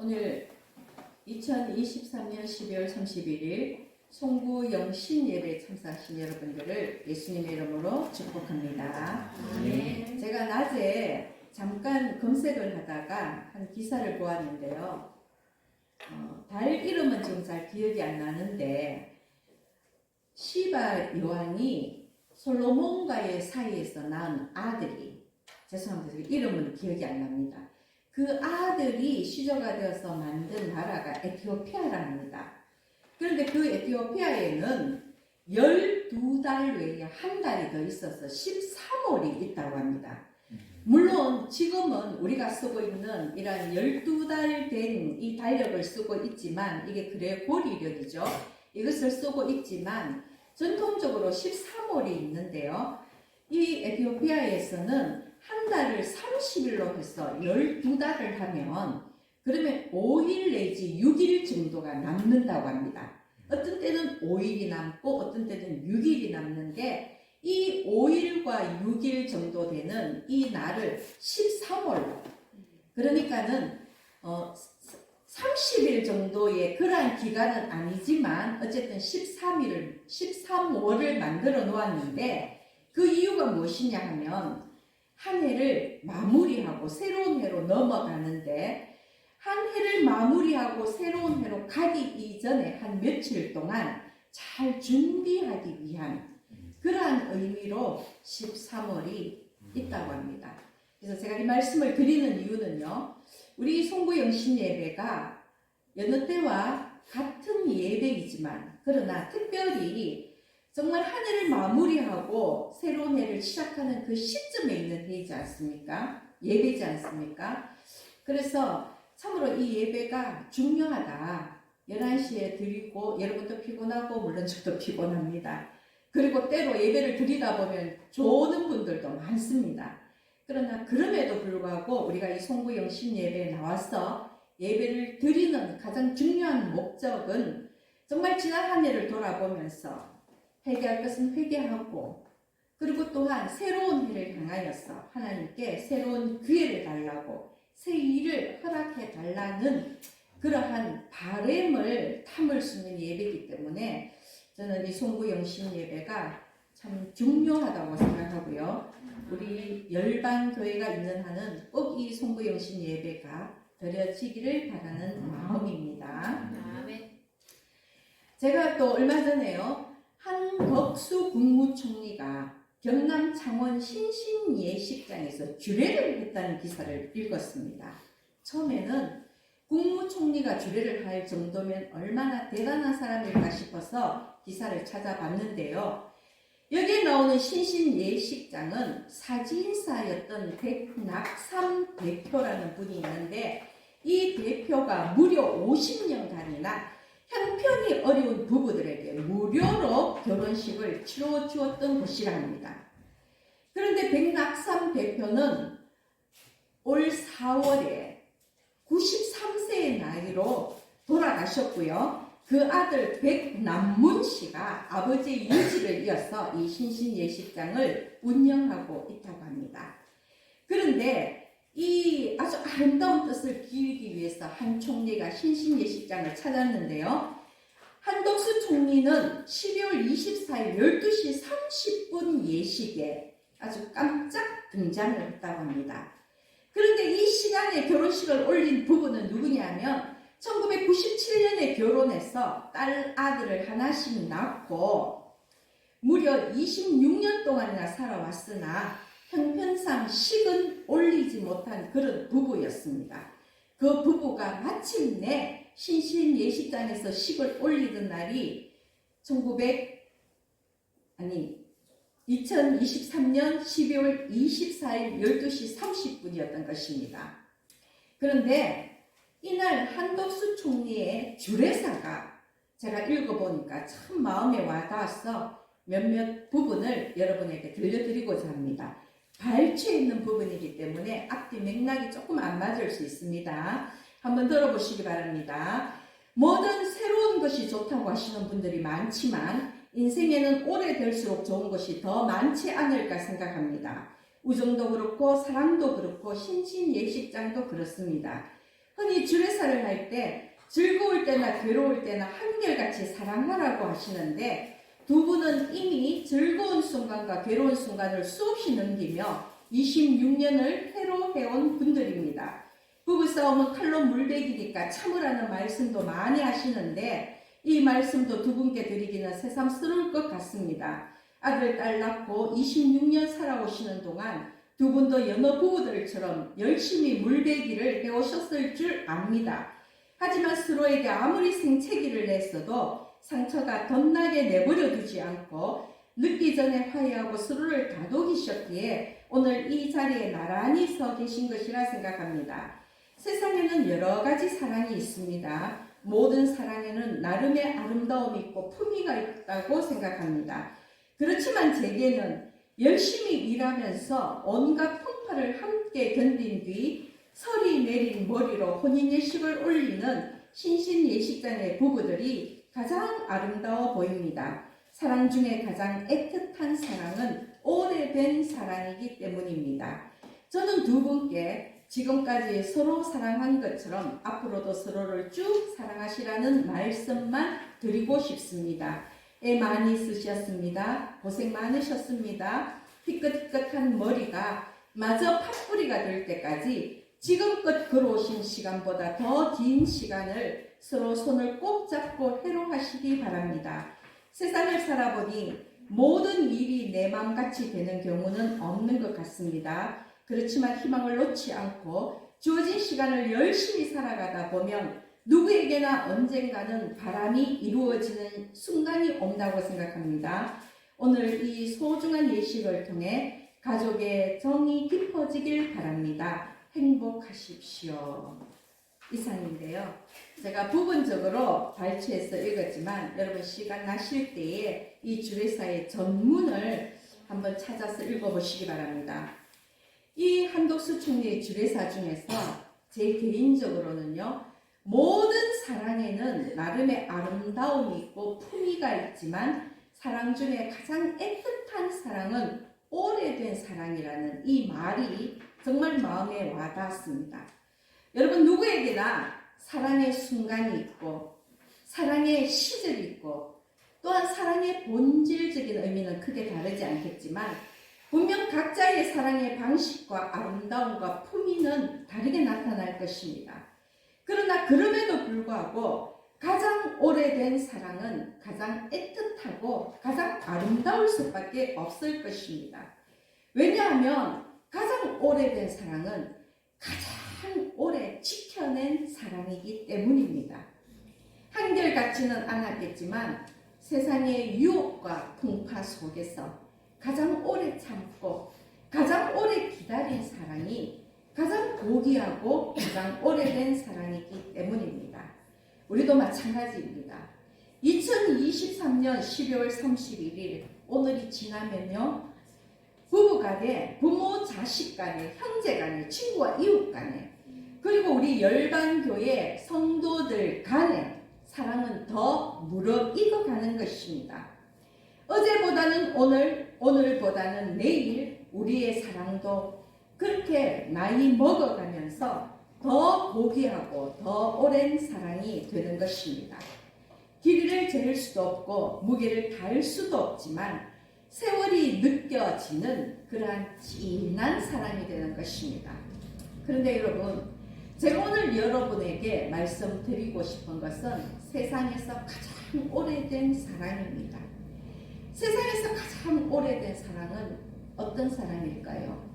오늘 2023년 12월 31일 송구 영신 예배에 참석하신 여러분들을 예수님의 이름으로 축복합니다. 네. 제가 낮에 잠깐 검색을 하다가 한 기사를 보았는데요. 달 이름은 지금 잘 기억이 안 나는데 시바 여왕이 솔로몬과의 사이에서 낳은 아들이, 죄송합니다. 이름은 기억이 안 납니다. 그 아들이 시조가 되어서 만든 나라가 에티오피아랍니다. 그런데 그 에티오피아에는 12달 외에 한 달이 더 있어서 13월이 있다고 합니다. 물론 지금은 우리가 쓰고 있는 이런 12달 된 이 달력을 쓰고 있지만 이게 그레고리력이죠. 이것을 쓰고 있지만 전통적으로 13월이 있는데요. 이 에티오피아에서는 한 달을 30일로 해서 12달을 하면 그러면 5일 내지 6일 정도가 남는다고 합니다. 어떤 때는 5일이 남고 어떤 때는 6일이 남는데 이 5일과 6일 정도 되는 이 날을 13월로, 그러니까는 30일 정도의 그러한 기간은 아니지만 어쨌든 13월을 만들어 놓았는데 그 이유가 무엇이냐 하면 한 해를 마무리하고 새로운 해로 넘어가는데 한 해를 마무리하고 새로운 해로 가기 이전에 한 며칠 동안 잘 준비하기 위한 그러한 의미로 13월이 있다고 합니다. 그래서 제가 이 말씀을 드리는 이유는요, 우리 송구 영신 예배가 여느 때와 같은 예배이지만 그러나 특별히 정말 한 해를 마무리하고 새로운 해를 시작하는 그 시점에 있는 해이지 않습니까? 예배지 않습니까? 그래서 참으로 이 예배가 중요하다. 11시에 드리고 여러분도 피곤하고 물론 저도 피곤합니다. 그리고 때로 예배를 드리다 보면 좋은 분들도 많습니다. 그러나 그럼에도 불구하고 우리가 이 송구 영신 예배에 나와서 예배를 드리는 가장 중요한 목적은 정말 지난 한 해를 돌아보면서 회개할 것은 회개하고 그리고 또한 새로운 해를 향하여서 하나님께 새로운 기회를 달라고 새 일을 허락해 달라는 그러한 바램을 담을 수 있는 예배이기 때문에 저는 이 송구 영신 예배가 참 중요하다고 생각하고요. 우리 열반 교회가 있는 한은 꼭 이 송구 영신 예배가 드려지기를 바라는 마음입니다. 제가 또 얼마 전에요, 한덕수 국무총리가 경남 창원 신신예식장에서 주례를 했다는 기사를 읽었습니다. 처음에는 국무총리가 주례를 할 정도면 얼마나 대단한 사람일까 싶어서 기사를 찾아봤는데요. 여기에 나오는 신신예식장은 사진사였던 백낙삼 대표라는 분이 있는데 이 대표가 무려 50년간이나 형편이 어려운 부부들에게 무료로 결혼식을 치러주었던 곳이라 합니다. 그런데 백낙삼 대표는 올 4월에 93세의 나이로 돌아가셨고요. 그 아들 백남문 씨가 아버지의 유지를 이어서 이 신신예식장을 운영하고 있다고 합니다. 그런데 이 아주 아름다운 뜻을 기리기 위해서 한 총리가 신신예식장을 찾았는데요. 한덕수 총리는 12월 24일 12시 30분 예식에 아주 깜짝 등장을 했다고 합니다. 그런데 이 시간에 결혼식을 올린 부부는 누구냐면 1997년에 결혼해서 딸 아들을 하나씩 낳고 무려 26년 동안이나 살아왔으나 형편상 식은 올리지 못한 그런 부부였습니다. 그 부부가 마침내 신신예식장에서 식을 올리던 날이 2023년 12월 24일 12시 30분이었던 것입니다. 그런데 이날 한덕수 총리의 주례사가 제가 읽어보니까 참 마음에 와닿아서 몇몇 부분을 여러분에게 들려드리고자 합니다. 발췌 있는 부분이기 때문에 앞뒤 맥락이 조금 안 맞을 수 있습니다. 한번 들어보시기 바랍니다. 뭐든 새로운 것이 좋다고 하시는 분들이 많지만 인생에는 오래될수록 좋은 것이 더 많지 않을까 생각합니다. 우정도 그렇고 사랑도 그렇고 신신예식장도 그렇습니다. 흔히 주례사를 할 때 즐거울 때나 괴로울 때나 한결같이 사랑하라고 하시는데 두 분은 이미 즐거운 순간과 괴로운 순간을 수없이 넘기며 26년을 해로해온 분들입니다. 부부싸움은 칼로 물베기니까 참으라는 말씀도 많이 하시는데 이 말씀도 두 분께 드리기는 새삼스러울 것 같습니다. 아들, 딸 낳고 26년 살아오시는 동안 두 분도 여느 부부들처럼 열심히 물베기를 해오셨을 줄 압니다. 하지만 서로에게 아무리 생채기를 냈어도 상처가 덧나게 내버려 두지 않고 늦기 전에 화해하고 서로를 다독이셨기에 오늘 이 자리에 나란히 서 계신 것이라 생각합니다. 세상에는 여러 가지 사랑이 있습니다. 모든 사랑에는 나름의 아름다움이 있고 품위가 있다고 생각합니다. 그렇지만 제게는 열심히 일하면서 온갖 풍파를 함께 견딘 뒤 설이 내린 머리로 혼인예식을 올리는 신신예식장의 부부들이 가장 아름다워 보입니다. 사랑 중에 가장 애틋한 사랑은 오래된 사랑이기 때문입니다. 저는 두 분께 지금까지 서로 사랑한 것처럼 앞으로도 서로를 쭉 사랑하시라는 말씀만 드리고 싶습니다. 애 많이 쓰셨습니다. 고생 많으셨습니다. 희끗희끗한 머리가 마저 팥뿌리가 될 때까지 지금껏 걸어오신 시간보다 더 긴 시간을 서로 손을 꼭 잡고 해로하시기 바랍니다. 세상을 살아보니 모든 일이 내 맘같이 되는 경우는 없는 것 같습니다. 그렇지만 희망을 놓지 않고 주어진 시간을 열심히 살아가다 보면 누구에게나 언젠가는 바람이 이루어지는 순간이 온다고 생각합니다. 오늘 이 소중한 예식을 통해 가족의 정이 깊어지길 바랍니다. 행복하십시오. 이상인데요. 제가 부분적으로 발췌해서 읽었지만 여러분 시간 나실 때에 이 주례사의 전문을 한번 찾아서 읽어보시기 바랍니다. 이 한독수 총리의 주례사 중에서 제 개인적으로는요. 모든 사랑에는 나름의 아름다움이 있고 품위가 있지만 사랑 중에 가장 애틋한 사랑은 오래된 사랑이라는 이 말이 정말 마음에 와닿았습니다. 여러분 누구에게나 사랑의 순간이 있고 사랑의 시절이 있고 또한 사랑의 본질적인 의미는 크게 다르지 않겠지만 분명 각자의 사랑의 방식과 아름다움과 품위는 다르게 나타날 것입니다. 그러나 그럼에도 불구하고 가장 오래된 사랑은 가장 애틋하고 가장 아름다울 수밖에 없을 것입니다. 왜냐하면 가장 오래된 사랑은 가장 오래 지켜낸 사랑이기 때문입니다. 한결같지는 않았겠지만 세상의 유혹과 풍파 속에서 가장 오래 참고 가장 오래 기다린 사랑이 가장 고귀하고 가장 오래된 사랑이기 때문입니다. 우리도 마찬가지입니다. 2023년 12월 31일 오늘이 지나면요. 부부 간에, 부모 자식 간에, 형제 간에, 친구와 이웃 간에 그리고 우리 열반교회 성도들 간에 사랑은 더 무르익어가는 것입니다. 어제보다는 오늘, 오늘보다는 내일 우리의 사랑도 그렇게 나이 먹어가면서 더 고귀하고 더 오랜 사랑이 되는 것입니다. 길이를 재를 수도 없고 무게를 달 수도 없지만 세월이 느껴지는 그러한 진한 사랑이 되는 것입니다. 그런데 여러분, 제가 오늘 여러분에게 말씀드리고 싶은 것은 세상에서 가장 오래된 사랑입니다. 세상에서 가장 오래된 사랑은 어떤 사랑일까요?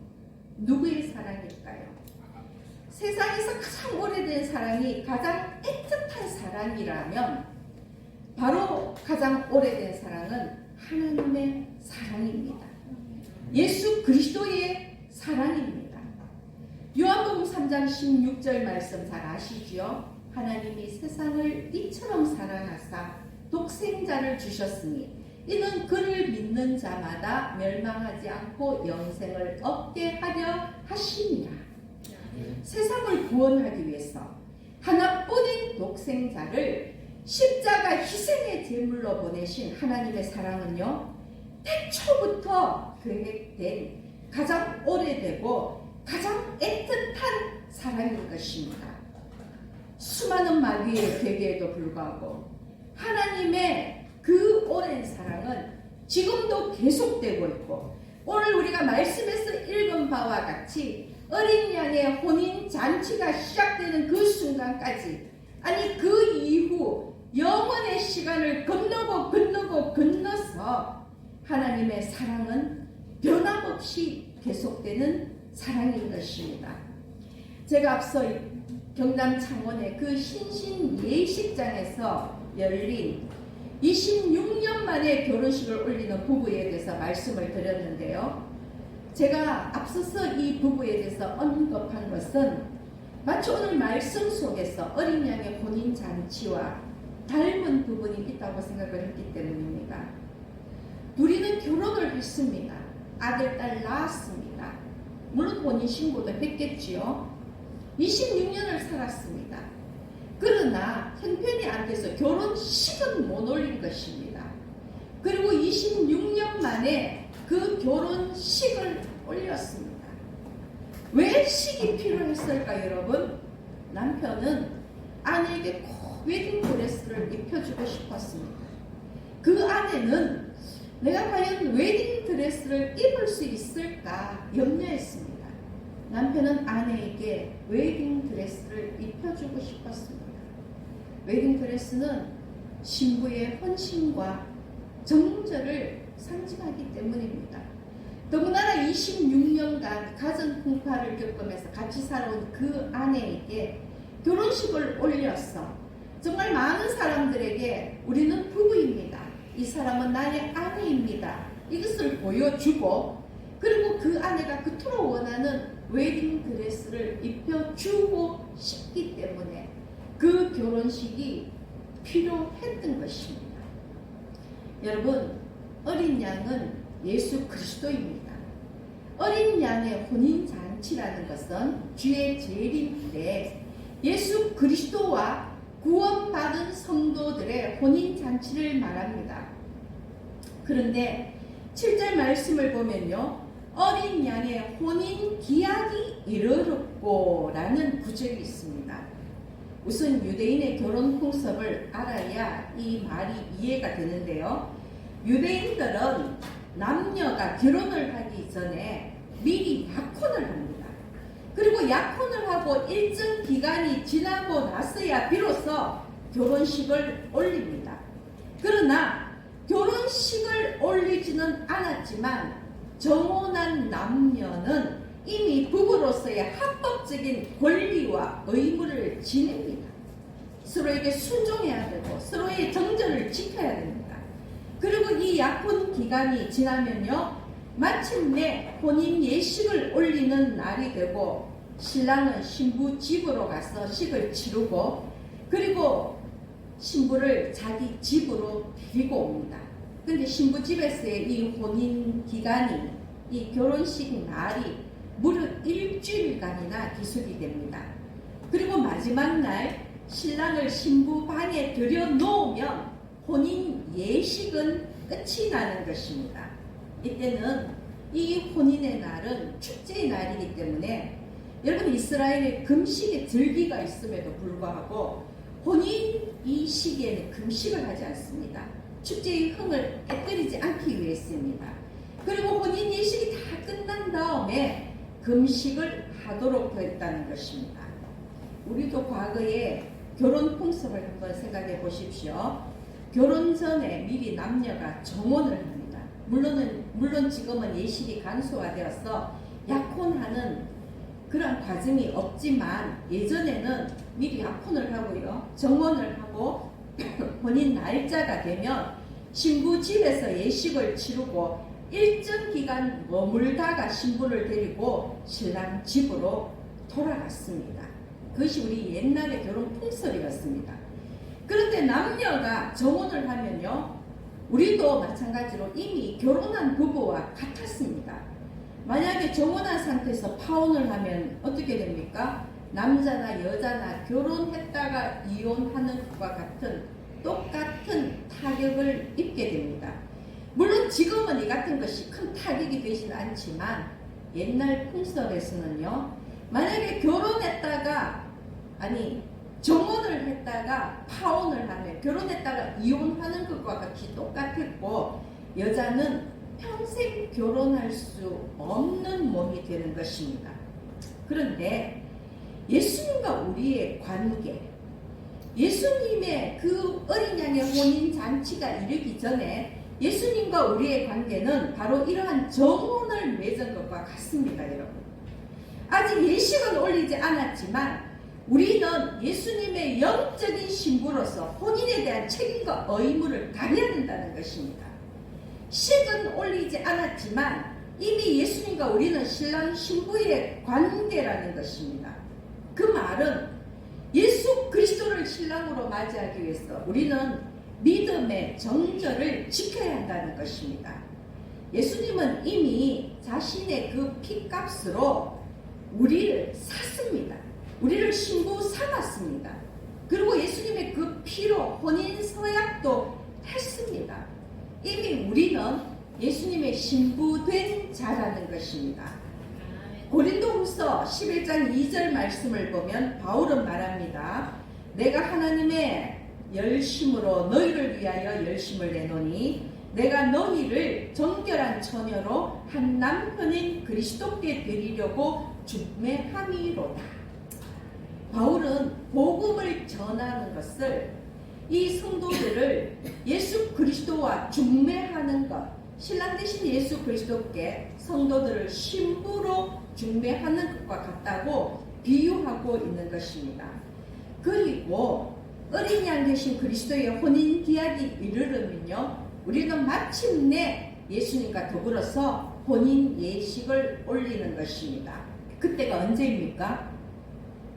누구의 사랑일까요? 세상에서 가장 오래된 사랑이 가장 애틋한 사랑이라면 바로 가장 오래된 사랑은 하나님의 사랑입니다. 예수 그리스도의 사랑입니다. 요한복음 3장 16절 말씀 잘 아시죠? 하나님이 세상을 이처럼 사랑하사 독생자를 주셨으니 이는 그를 믿는 자마다 멸망하지 않고 영생을 얻게 하려 하심이라. 세상을 구원하기 위해서 하나뿐인 독생자를 십자가 희생의 제물로 보내신 하나님의 사랑은요, 태초부터 계획된 가장 오래되고 가장 애틋한 사랑인 것입니다. 수많은 마귀의 괴계에도 불구하고 하나님의 그 오랜 사랑은 지금도 계속되고 있고, 오늘 우리가 말씀에서 읽은 바와 같이 어린 양의 혼인 잔치가 시작되는 그 순간까지, 아니 그 이후 영원의 시간을 건너서 하나님의 사랑은 변함없이 계속되는 사랑인 것입니다. 제가 앞서 경남 창원의 그 신신 예식장에서 열린 26년 만에 결혼식을 올리는 부부에 대해서 말씀을 드렸는데요. 제가 앞서서 이 부부에 대해서 언급한 것은 마치 오늘 말씀 속에서 어린 양의 혼인 잔치와 닮은 부분이 있다고 생각을 했기 때문입니다. 둘이는 결혼을 했습니다. 아들, 딸 낳았습니다. 물론 혼인신고도 했겠지요. 26년을 살았습니다. 그러나 형편이 안 돼서 결혼식은 못 올린 것입니다. 그리고 26년 만에 그 결혼식을 올렸습니다. 왜 식이 필요했을까 여러분? 남편은 아내에게 꼭 웨딩드레스를 입혀주고 싶었습니다. 그 아내는 내가 과연 웨딩드레스를 입을 수 있을까 염려했습니다. 남편은 아내에게 웨딩드레스를 입혀주고 싶었습니다. 웨딩드레스는 신부의 헌신과 정절을 상징하기 때문입니다. 더군다나 26년간 가정 풍파를 겪으면서 같이 살아온 그 아내에게 결혼식을 올려서 정말 많은 사람들에게 우리는 부부입니다. 이 사람은 나의 아내입니다. 이것을 보여주고, 그리고 그 아내가 그토록 원하는 웨딩드레스를 입혀주고 싶기 때문에 그 결혼식이 필요했던 것입니다. 여러분, 어린 양은 예수 그리스도입니다. 어린 양의 혼인잔치라는 것은 주의 재림 때 예수 그리스도와 구원받은 성도들의 혼인잔치를 말합니다. 그런데 7절 말씀을 보면요, 어린 양의 혼인 기약이 이르렀고 라는 구절이 있습니다. 우선 유대인의 결혼 풍습을 알아야 이 말이 이해가 되는데요. 유대인들은 남녀가 결혼을 하기 전에 미리 약혼을 합니다. 그리고 약혼을 하고 일정 기간이 지나고 나서야 비로소 결혼식을 올립니다. 그러나 결혼식을 올리지는 않았지만 정혼한 남녀는 이미 부부로서의 합법적인 권리와 의무를 지냅니다. 서로에게 순종해야 되고 서로의 정절을 지켜야 됩니다. 그리고 이 약혼 기간이 지나면요, 마침내 혼인 예식을 올리는 날이 되고 신랑은 신부 집으로 가서 식을 치르고, 그리고 신부를 자기 집으로 데리고 옵니다. 근데 신부 집에서의 이 혼인 기간이, 이 결혼식 날이 무려 일주일간이나 기술이 됩니다. 그리고 마지막 날 신랑을 신부 방에 들여놓으면 혼인 예식은 끝이 나는 것입니다. 이때는 이 혼인의 날은 축제의 날이기 때문에, 여러분, 이스라엘에 금식의 절기가 있음에도 불구하고 혼인 이 시기에는 금식을 하지 않습니다. 축제의 흥을 깨뜨리지 않기 위해서입니다. 그리고 혼인 예식이 다 끝난 다음에 금식을 하도록 했다는 것입니다. 우리도 과거에 결혼 풍습을 한번 생각해 보십시오. 결혼 전에 미리 남녀가 정혼을 합니다. 물론 지금은 예식이 간소화되어서 약혼하는 그런 과정이 없지만, 예전에는 미리 약혼을 하고요, 정혼을 하고 혼인 날짜가 되면 신부 집에서 예식을 치르고 일정 기간 머물다가 신부를 데리고 신랑 집으로 돌아갔습니다. 그것이 우리 옛날의 결혼 풍습이었습니다. 그런데 남녀가 정혼을 하면요, 우리도 마찬가지로 이미 결혼한 부부와 같았습니다. 만약에 정혼한 상태에서 파혼을 하면 어떻게 됩니까? 남자나 여자나 결혼했다가 이혼하는 것과 같은 똑같은 타격을 입게 됩니다. 물론 지금은 이 같은 것이 큰 타격이 되지는 않지만, 옛날 풍습에서는요, 만약에 결혼했다가, 정혼 했다가 파혼을 하면, 결혼했다가 이혼하는 것과 같이 똑같았고, 여자는 평생 결혼할 수 없는 몸이 되는 것입니다. 그런데 예수님과 우리의 관계, 예수님의 그 어린 양의 혼인 잔치가 이르기 전에 예수님과 우리의 관계는 바로 이러한 정혼을 맺은 것과 같습니다, 여러분. 아직 예식은 올리지 않았지만 우리는 예수님의 영적인 신부로서 혼인에 대한 책임과 의무를 다해야 된다는 것입니다. 식은 올리지 않았지만 이미 예수님과 우리는 신랑 신부의 관계라는 것입니다. 그 말은 예수 그리스도를 신랑으로 맞이하기 위해서 우리는 믿음의 정절을 지켜야 한다는 것입니다. 예수님은 이미 자신의 그 피값으로 우리를 샀습니다. 우리를 신부 삼았습니다. 그리고 예수님의 그 피로 혼인 서약도 했습니다. 이미 우리는 예수님의 신부된 자라는 것입니다. 고린도후서 11장 2절 말씀을 보면 바울은 말합니다. 내가 하나님의 열심으로 너희를 위하여 열심을 내노니 내가 너희를 정결한 처녀로 한 남편인 그리스도께 드리려고 중매함이로다. 바울은 복음을 전하는 것을, 이 성도들을 예수 그리스도와 중매하는 것, 신랑 되신 예수 그리스도께 성도들을 신부로 중매하는 것과 같다고 비유하고 있는 것입니다. 그리고 어린 양 되신 그리스도의 혼인 기약이 이르르면요, 우리는 마침내 예수님과 더불어서 혼인 예식을 올리는 것입니다. 그때가 언제입니까?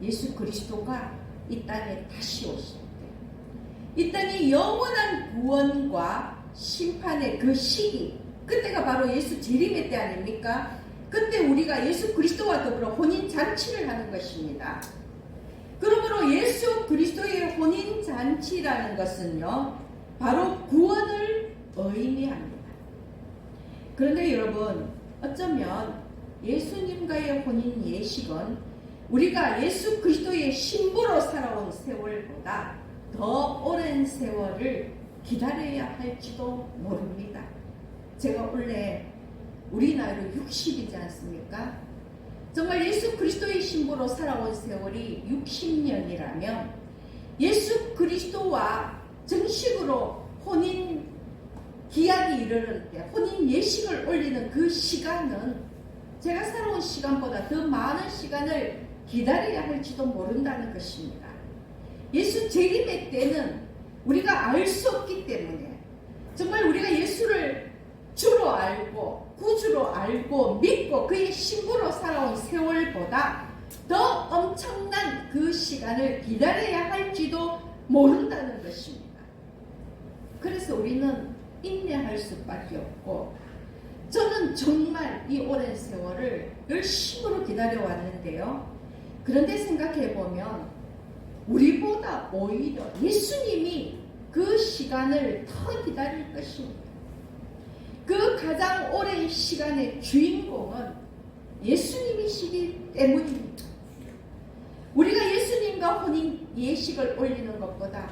예수 그리스도가 이 땅에 다시 오실 때, 이 땅의 영원한 구원과 심판의 그 시기, 그때가 바로 예수 재림의 때 아닙니까? 그때 우리가 예수 그리스도와 더불어 혼인 잔치를 하는 것입니다. 그러므로 예수 그리스도의 혼인 잔치라는 것은요, 바로 구원을 의미합니다. 그런데 여러분, 어쩌면 예수님과의 혼인 예식은 우리가 예수 그리스도의 신부로 살아온 세월보다 더 오랜 세월을 기다려야 할지도 모릅니다. 제가 원래 우리 나이로 60이지 않습니까? 정말 예수 그리스도의 신부로 살아온 세월이 60년이라면 예수 그리스도와 정식으로 혼인 기약이 이르는 때, 혼인 예식을 올리는 그 시간은 제가 살아온 시간보다 더 많은 시간을 기다려야 할지도 모른다는 것입니다. 예수 재림의 때는 우리가 알 수 없기 때문에, 정말 우리가 예수를 주로 알고 구주로 알고 믿고 그의 신부로 살아온 세월보다 더 엄청난 그 시간을 기다려야 할지도 모른다는 것입니다. 그래서 우리는 인내할 수밖에 없고, 저는 정말 이 오랜 세월을 열심으로 기다려왔는데요. 그런데 생각해보면 우리보다 오히려 예수님이 그 시간을 더 기다릴 것입니다. 그 가장 오랜 시간의 주인공은 예수님이시기 때문입니다. 우리가 예수님과 혼인 예식을 올리는 것보다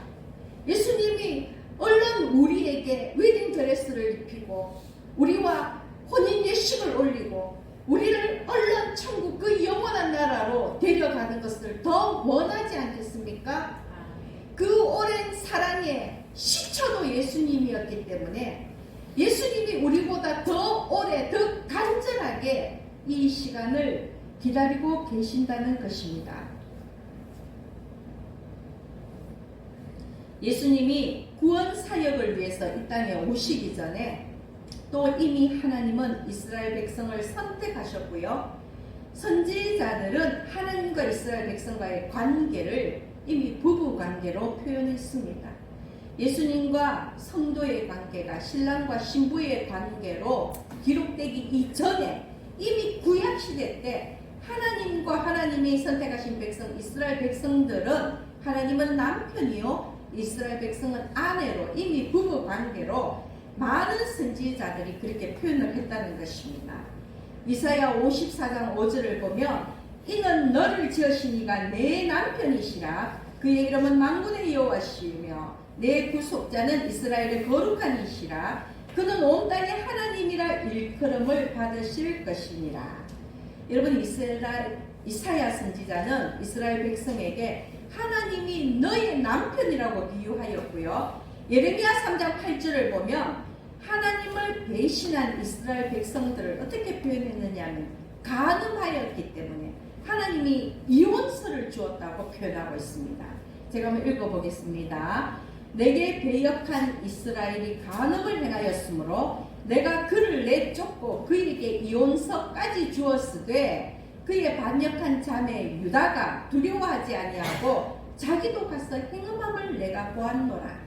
예수님이 얼른 우리에게 웨딩드레스를 입히고 우리와 혼인 예식을 올리고 우리를 얼른 천국 그 영원한 나라로 데려가는 것을 더 원하지 않겠습니까? 그 오랜 사랑의 시초도 예수님이었기 때문에 예수님이 우리보다 더 오래, 더 간절하게 이 시간을 기다리고 계신다는 것입니다. 예수님이 구원 사역을 위해서 이 땅에 오시기 전에 또 이미 하나님은 이스라엘 백성을 선택하셨고요. 선지자들은 하나님과 이스라엘 백성과의 관계를 이미 부부 관계로 표현했습니다. 예수님과 성도의 관계가 신랑과 신부의 관계로 기록되기 이전에 이미 구약시대 때 하나님과 하나님이 선택하신 백성 이스라엘 백성들은, 하나님은 남편이요 이스라엘 백성은 아내로 이미 부부 관계로 많은 선지자들이 그렇게 표현을 했다는 것입니다. 이사야 54장 5절을 보면 이는 너를 지으신 이가 내 남편이시라 그의 이름은 만군의 여호와시며 내 구속자는 이스라엘의 거룩한 이시라. 그는 온 땅의 하나님이라 일컬음을 받으실 것이니라. 여러분, 이사야 선지자는 이스라엘 백성에게 하나님이 너의 남편이라고 비유하였고요. 예레미야 3장 8절을 보면 하나님을 배신한 이스라엘 백성들을 어떻게 표현했느냐 하면 간음하였기 때문에 하나님이 이혼서를 주었다고 표현하고 있습니다. 제가 한번 읽어보겠습니다. 내게 배역한 이스라엘이 간음을 행하였으므로 내가 그를 내쫓고 그에게 이혼서까지 주었으되 그의 반역한 자매 유다가 두려워하지 아니하고 자기도 가서 행음함을 내가 보았노라.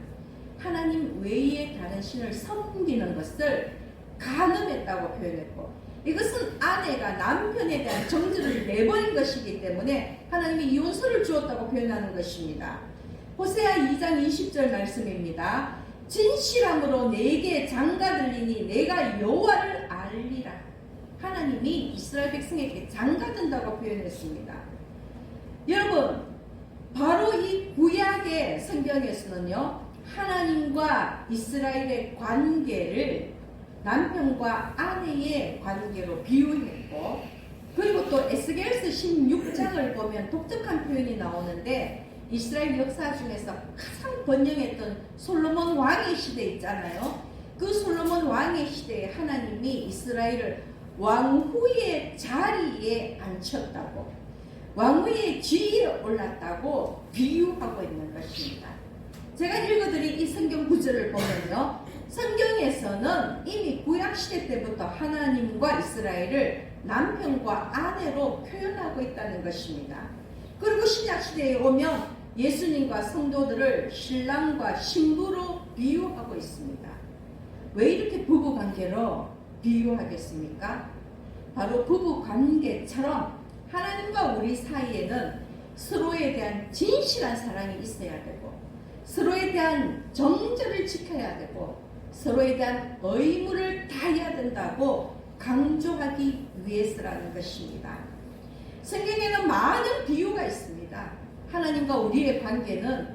하나님 외에 다른 신을 섬기는 것을 간음했다고 표현했고, 이것은 아내가 남편에 대한 정죄를 내버린 것이기 때문에 하나님이 이혼서를 주었다고 표현하는 것입니다. 호세아 2장 20절 말씀입니다. 진실함으로 내게 장가들리니 내가 여호와를 알리라. 하나님이 이스라엘 백성에게 장가든다고 표현했습니다. 여러분, 바로 이 구약의 성경에서는요, 하나님과 이스라엘의 관계를 남편과 아내의 관계로 비유했고, 그리고 또 에스겔서 16장을 보면 독특한 표현이 나오는데, 이스라엘 역사 중에서 가장 번영했던 솔로몬 왕의 시대 있잖아요. 그 솔로몬 왕의 시대에 하나님이 이스라엘을 왕후의 자리에 앉혔다고, 왕후의 지위에 올랐다고 비유하고 있는 것입니다. 제가 읽어드린 이 성경 구절을 보면요, 성경에서는 이미 구약시대 때부터 하나님과 이스라엘을 남편과 아내로 표현하고 있다는 것입니다. 그리고 신약시대에 오면 예수님과 성도들을 신랑과 신부로 비유하고 있습니다. 왜 이렇게 부부관계로 비유하겠습니까? 바로 부부관계처럼 하나님과 우리 사이에는 서로에 대한 진실한 사랑이 있어야 되고, 서로에 대한 정절을 지켜야 되고, 서로에 대한 의무를 다해야 된다고 강조하기 위해서라는 것입니다. 성경에는 많은 비유가 있습니다. 하나님과 우리의 관계는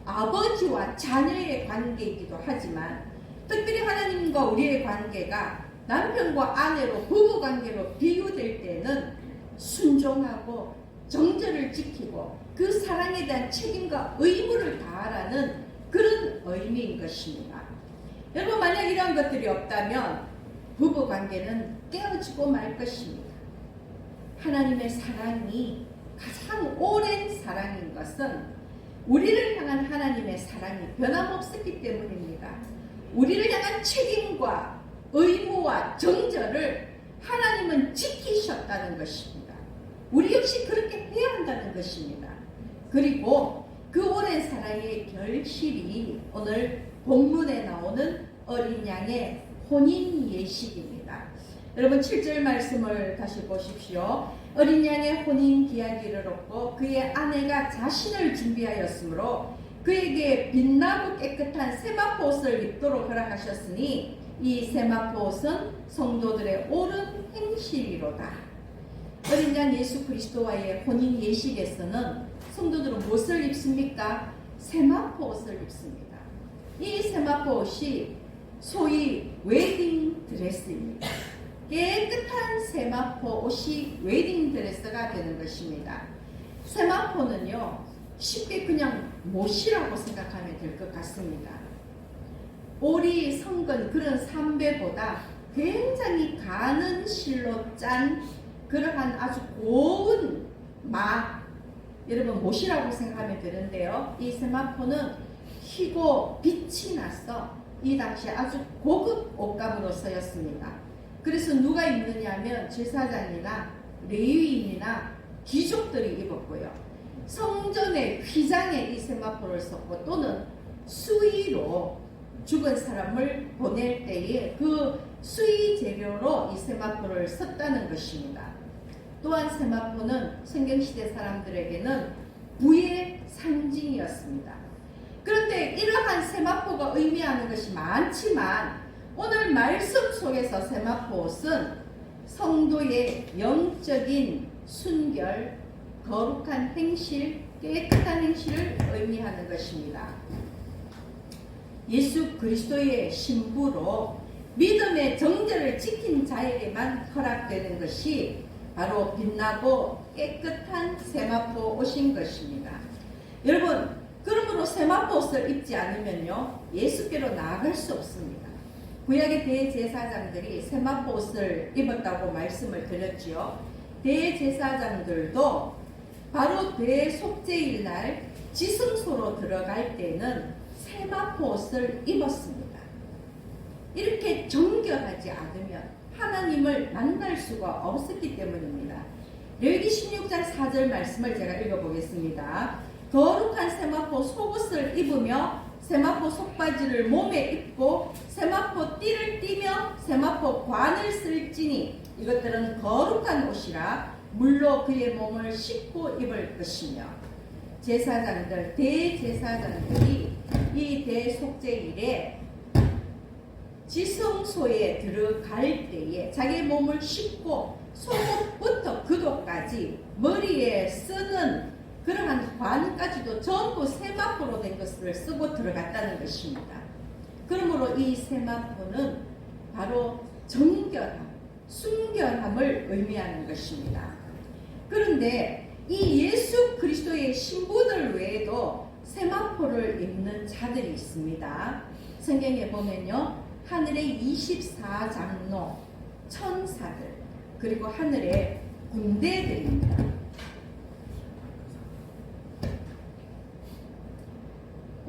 아버지와 자녀의 관계이기도 하지만, 특별히 하나님과 우리의 관계가 남편과 아내로 부부관계로 비유될 때는 순종하고 정절을 지키고 그 사랑에 대한 책임과 의무를 다하라는 그런 의미인 것입니다. 여러분, 만약 이런 것들이 없다면 부부관계는 깨어지고 말 것입니다. 하나님의 사랑이 가장 오랜 사랑인 것은 우리를 향한 하나님의 사랑이 변함없었기 때문입니다. 우리를 향한 책임과 의무와 정절을 하나님은 지키셨다는 것입니다. 우리 역시 그렇게 해야 한다는 것입니다. 그리고 그 오랜 사랑의 결실이 오늘 본문에 나오는 어린 양의 혼인 예식입니다. 여러분, 7절 말씀을 다시 보십시오. 어린 양의 혼인 기약일을 얻고 그의 아내가 자신을 준비하였으므로 그에게 빛나고 깨끗한 세마포 옷을 입도록 허락하셨으니 이 세마포 옷은 성도들의 옳은 행실이로다. 어린 양 예수 그리스도와의 혼인 예식에서는 성도들은 무엇을 입습니까? 세마포 옷을 입습니다. 이 세마포 옷이 소위 웨딩 드레스입니다. 깨끗한 세마포 옷이 웨딩 드레스가 되는 것입니다. 세마포는요, 쉽게 그냥 못이라고 생각하면 될 것 같습니다. 오리, 성근 그런 삼배보다 굉장히 가는 실로 짠 그러한 아주 고운 마, 여러분 못이라고 생각하면 되는데요, 이 세마포는 희고 빛이 나서 이 당시에 아주 고급 옷감으로 쓰였습니다. 그래서 누가 입느냐면 제사장이나 레위인이나 귀족들이 입었고요, 성전의 휘장에 이 세마포를 썼고, 또는 수의로 죽은 사람을 보낼 때에 그 수의 재료로 이 세마포를 썼다는 것입니다. 또한 세마포는 성경시대 사람들에게는 부의 상징이었습니다. 그런데 이러한 세마포가 의미하는 것이 많지만 오늘 말씀 속에서 세마포 옷은 성도의 영적인 순결, 거룩한 행실, 깨끗한 행실을 의미하는 것입니다. 예수 그리스도의 신부로 믿음의 정절을 지킨 자에게만 허락되는 것이 바로 빛나고 깨끗한 세마포 옷인 것입니다. 여러분, 그러므로 세마포 옷을 입지 않으면요, 예수께로 나아갈 수 없습니다. 구약의 대제사장들이 세마포 옷을 입었다고 말씀을 드렸지요. 대제사장들도 바로 대속죄일 날 지성소로 들어갈 때는 세마포 옷을 입었습니다. 이렇게 정결하지 않으면 하나님을 만날 수가 없었기 때문입니다. 레위기 16장 4절 말씀을 제가 읽어보겠습니다. 거룩한 세마포 속옷을 입으며 세마포 속바지를 몸에 입고 세마포 띠를 띠며 세마포 관을 쓸지니 이것들은 거룩한 옷이라 물로 그의 몸을 씻고 입을 것이며, 제사장들, 대제사장들이 이 대속죄일에 지성소에 들어갈 때에 자기 몸을 씻고 속옷부터 구두까지 머리에 쓰는 그러한 관까지도 전부 세마포로 된 것을 쓰고 들어갔다는 것입니다. 그러므로 이 세마포는 바로 정결함, 순결함을 의미하는 것입니다. 그런데 이 예수 그리스도의 신부들 외에도 세마포를 입는 자들이 있습니다. 성경에 보면요, 하늘의 24장로, 천사들, 그리고 하늘의 군대들입니다.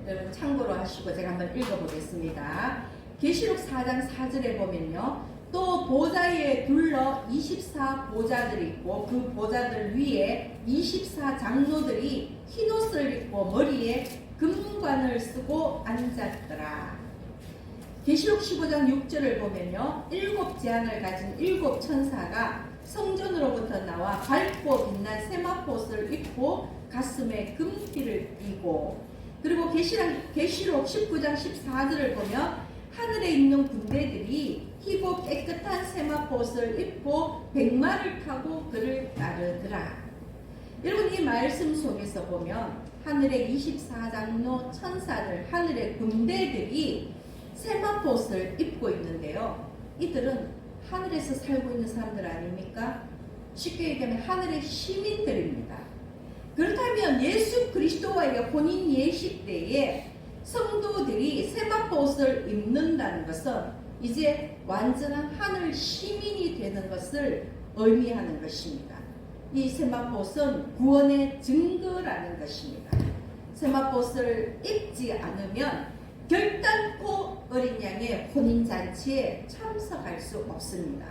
여러분 참고로 하시고 제가 한번 읽어보겠습니다. 계시록 4장 4절에 보면요, 또 보좌에 둘러 24보좌들이 있고 그 보좌들 위에 24장로들이 흰옷을 입고 머리에 금관을 쓰고 앉았더라. 계시록 15장 6절을 보면요, 7재앙을 가진 7천사가 성전으로부터 나와 밝고 빛난 세마포옷을 입고 가슴에 금띠를 띠고, 그리고 계시록 19장 14절을 보면 하늘에 있는 군대들이 희고 깨끗한 세마포옷을 입고 백마를 타고 그를 따르더라. 여러분, 이 말씀 속에서 보면 하늘의 24장로 천사들, 하늘의 군대들이 세마포옷을 입고 있는데요, 이들은 하늘에서 살고 있는 사람들 아닙니까? 쉽게 얘기하면 하늘의 시민들입니다. 그렇다면 예수 그리스도와의 혼인 예식 때에 성도들이 세마포옷을 입는다는 것은 이제 완전한 하늘 시민이 되는 것을 의미하는 것입니다. 이 세마포옷은 구원의 증거라는 것입니다. 세마포옷을 입지 않으면 결단코 어린 양의 혼인잔치에 참석할 수 없습니다.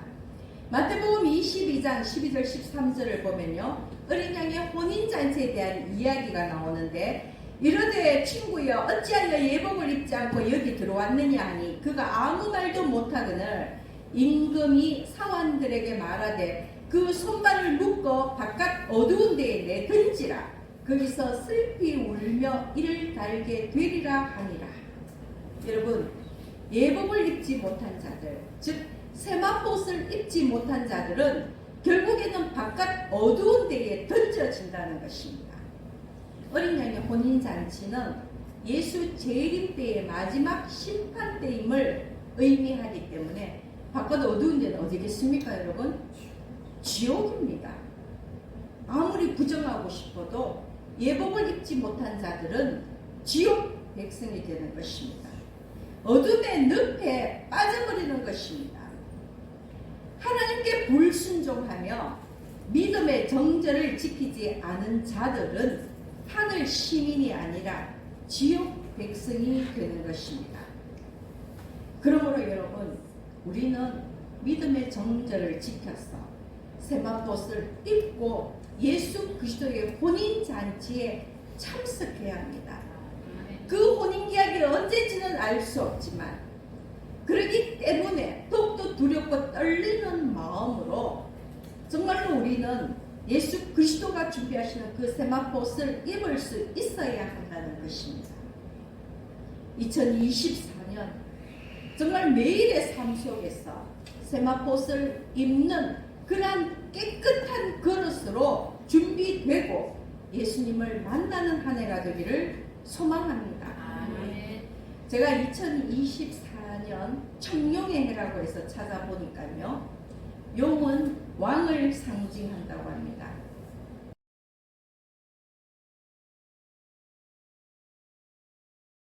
마태복음 22장 12절 13절을 보면요, 어린 양의 혼인잔치에 대한 이야기가 나오는데, 이르되 친구여 어찌하여 예복을 입지 않고 여기 들어왔느냐 하니 그가 아무 말도 못하거늘 임금이 사환들에게 말하되 그 손발을 묶어 바깥 어두운 데에 내던지라. 거기서 슬피 울며 이를 달게 되리라 하니라. 여러분, 예복을 입지 못한 자들, 즉 세마포옷을 입지 못한 자들은 결국에는 바깥 어두운 데에 던져진다는 것입니다. 어린 양의 혼인잔치는 예수 재림 때의 마지막 심판 때임을 의미하기 때문에 바깥 어두운 데는 어디겠습니까, 여러분? 지옥입니다. 아무리 부정하고 싶어도 예복을 입지 못한 자들은 지옥 백성이 되는 것입니다. 어둠의 늪에 빠져버리는 것입니다. 하나님께 불순종하며 믿음의 정절을 지키지 않은 자들은 하늘 시민이 아니라 지옥 백성이 되는 것입니다. 그러므로 여러분, 우리는 믿음의 정절을 지켜서 세마포옷을 입고 예수 그리스도의 혼인잔치에 참석해야 합니다. 그 혼인계약이 언제지는 알 수 없지만, 그렇기 때문에 더욱더 두렵고 떨리는 마음으로 정말로 우리는 예수 그리스도가 준비하시는 그 세마포옷을 입을 수 있어야 한다는 것입니다. 2024년 정말 매일의 삶 속에서 세마포옷을 입는 그러한 깨끗한 그릇으로 준비되고 예수님을 만나는 한 해가 되기를 소망합니다. 제가 2024년 청룡의 해라고 해서 찾아보니까요, 용은 왕을 상징한다고 합니다.